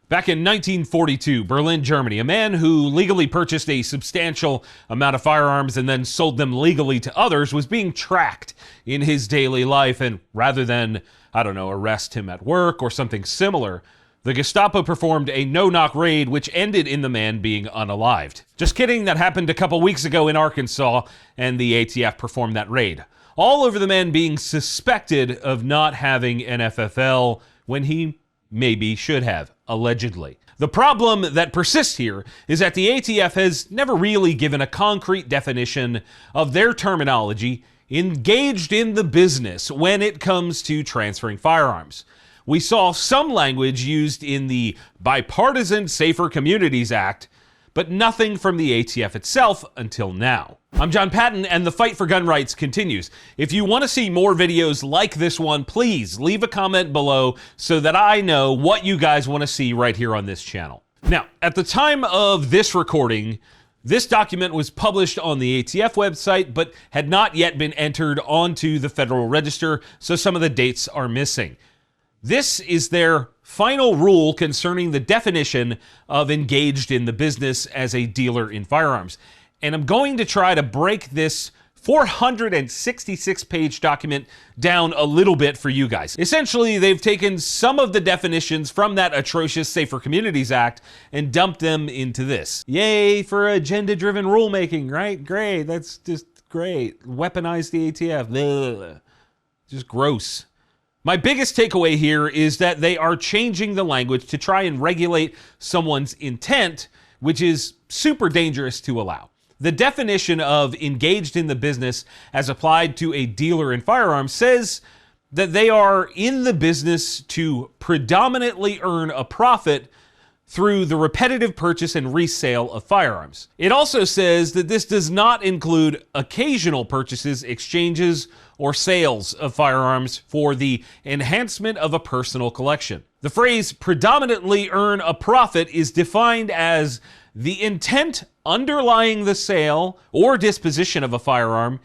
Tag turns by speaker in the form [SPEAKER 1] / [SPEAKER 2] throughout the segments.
[SPEAKER 1] Back in 1942, Berlin, Germany, a man who legally purchased a substantial amount of firearms and then sold them legally to others was being tracked in his daily life, and rather than, arrest him at work or something similar, the Gestapo performed a no-knock raid which ended in the man being unalived. Just kidding, that happened a couple weeks ago in Arkansas, and the ATF performed that raid. All over the man being suspected of not having an FFL when he maybe should have, allegedly. The problem that persists here is that the ATF has never really given a concrete definition of their terminology, engaged in the business, when it comes to transferring firearms. We saw some language used in the Bipartisan Safer Communities Act, but nothing from the ATF itself until now. I'm Jon Patton, and the fight for gun rights continues. If you want to see more videos like this one, please leave a comment below so that I know what you guys want to see right here on this channel. Now, at the time of this recording, this document was published on the ATF website, but had not yet been entered onto the Federal Register, so some of the dates are missing. This is their final rule concerning the definition of engaged in the business as a dealer in firearms. And I'm going to try to break this 466-page document down a little bit for you guys. Essentially, they've taken some of the definitions from that atrocious Safer Communities Act and dumped them into this. Yay for agenda-driven rulemaking, right? Great, that's just great. Weaponize the ATF. Ugh. Just gross. My biggest takeaway here is that they are changing the language to try and regulate someone's intent, which is super dangerous to allow. The definition of engaged in the business as applied to a dealer in firearms says that they are in the business to predominantly earn a profit through the repetitive purchase and resale of firearms. It also says that this does not include occasional purchases, exchanges, or sales of firearms for the enhancement of a personal collection. The phrase predominantly earn a profit is defined as the intent underlying the sale or disposition of a firearm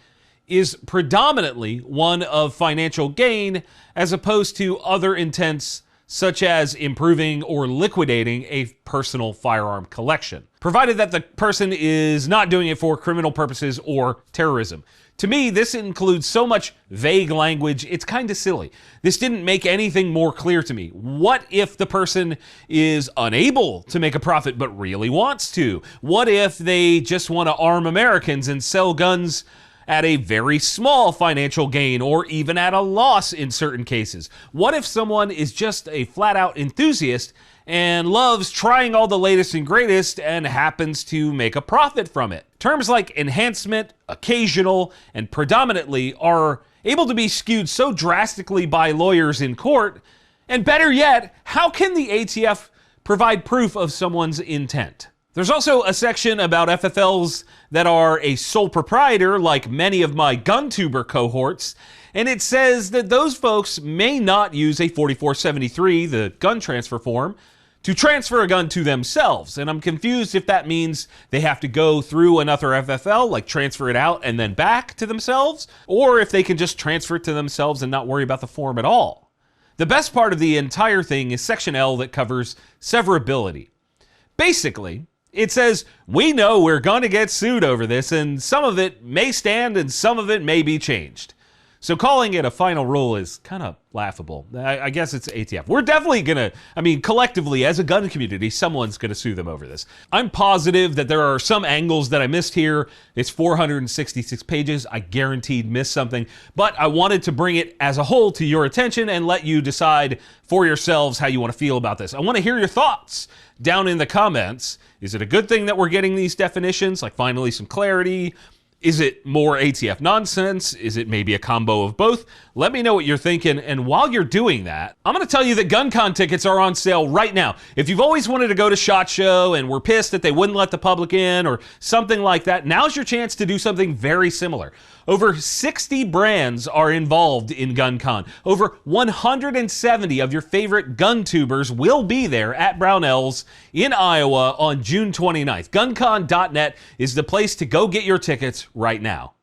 [SPEAKER 1] is predominantly one of financial gain as opposed to other intents such as improving or liquidating a personal firearm collection, provided that the person is not doing it for criminal purposes or terrorism. To me, this includes so much vague language, it's kind of silly. This didn't make anything more clear to me. What if the person is unable to make a profit but really wants to? What if they just want to arm Americans and sell guns at a very small financial gain or even at a loss in certain cases? What if someone is just a flat-out enthusiast and loves trying all the latest and greatest and happens to make a profit from it? Terms like enhancement, occasional, and predominantly are able to be skewed so drastically by lawyers in court, and better yet, how can the ATF provide proof of someone's intent? There's also a section about FFLs that are a sole proprietor, like many of my GunTuber cohorts, and it says that those folks may not use a 4473, the gun transfer form, to transfer a gun to themselves. And I'm confused if that means they have to go through another FFL, like transfer it out and then back to themselves, or if they can just transfer it to themselves and not worry about the form at all. The best part of the entire thing is Section L that covers severability. Basically, it says, we know we're going to get sued over this, and some of it may stand and some of it may be changed. So calling it a final rule is kind of laughable. I guess it's ATF. We're definitely going to, collectively, as a gun community, someone's going to sue them over this. I'm positive that there are some angles that I missed here. It's 466 pages. I guaranteed missed something. But I wanted to bring it as a whole to your attention and let you decide for yourselves how you want to feel about this. I want to hear your thoughts down in the comments. Is it a good thing that we're getting these definitions? Like finally some clarity? Is it more ATF nonsense? Is it maybe a combo of both? Let me know what you're thinking, and while you're doing that, I'm going to tell you that GunCon tickets are on sale right now. If you've always wanted to go to SHOT Show and were pissed that they wouldn't let the public in or something like that, now's your chance to do something very similar. Over 60 brands are involved in GunCon. Over 170 of your favorite gun tubers will be there at Brownells in Iowa on June 29th. GunCon.net is the place to go get your tickets right now.